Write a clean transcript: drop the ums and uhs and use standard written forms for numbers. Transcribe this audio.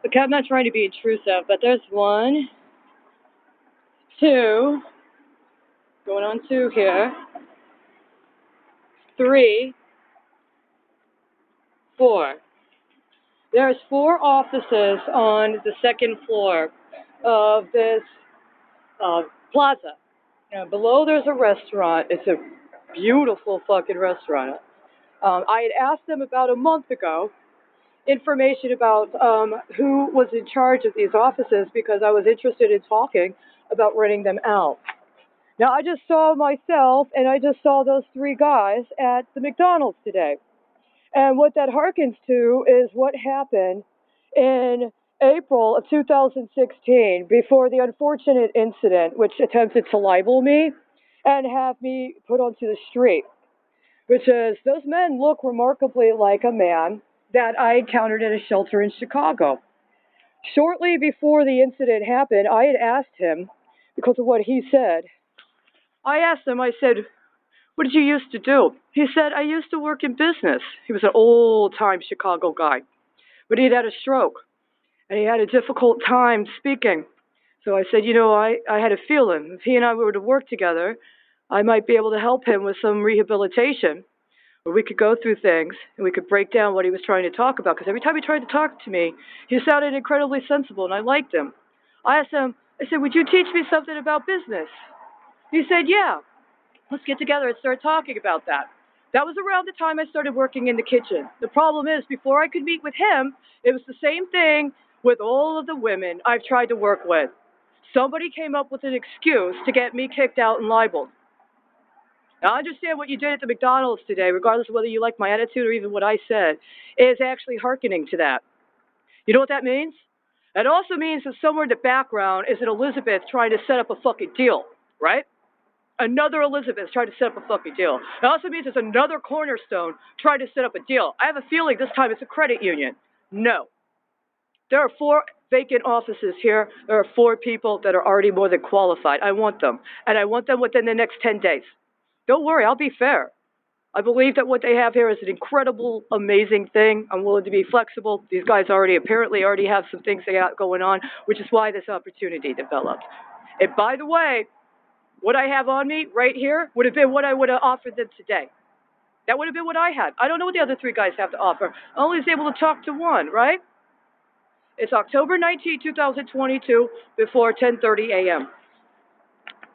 Okay, I'm not trying to be intrusive, but there's 1, 2, going on 2 here, 3, 4. There's 4 offices on the second floor of this plaza. Below there's a restaurant. It's a beautiful fucking restaurant. I had asked them about a month ago information about who was in charge of these offices because I was interested in talking about renting them out. Now, I just saw myself and I just saw those 3 guys at the McDonald's today. And what that harkens to is what happened in April of 2016 before the unfortunate incident which attempted to libel me and have me put onto the street, which is those men look remarkably like a man that I encountered at a shelter in Chicago. Shortly before the incident happened, I had asked him, because of what he said, I said, what did you used to do? He said, I used to work in business. He was an old-time Chicago guy, but he'd had a stroke, and he had a difficult time speaking. So I said, I had a feeling if he and I were to work together, I might be able to help him with some rehabilitation, where we could go through things, and we could break down what he was trying to talk about, because every time he tried to talk to me, he sounded incredibly sensible, and I liked him. I asked him, I said, would you teach me something about business? He said, yeah. Let's get together and start talking about that. That was around the time I started working in the kitchen. The problem is, before I could meet with him, it was the same thing with all of the women I've tried to work with. Somebody came up with an excuse to get me kicked out and libeled. Now, I understand what you did at the McDonald's today, regardless of whether you like my attitude or even what I said, is actually hearkening to that. You know what that means? It also means that somewhere in the background is an Elizabeth trying to set up a fucking deal, right? Another Elizabeth trying to set up a fucking deal. It also means there's another cornerstone trying to set up a deal. I have a feeling this time it's a credit union. No. There are 4 vacant offices here. There are 4 people that are already more than qualified. I want them. And I want them within the next 10 days. Don't worry, I'll be fair. I believe that what they have here is an incredible, amazing thing. I'm willing to be flexible. These guys apparently already have some things they got going on, which is why this opportunity developed. And by the way, what I have on me right here would have been what I would have offered them today. That would have been what I had. I don't know what the other 3 guys have to offer. I only was able to talk to one, right? It's October 19, 2022, before 10:30 a.m.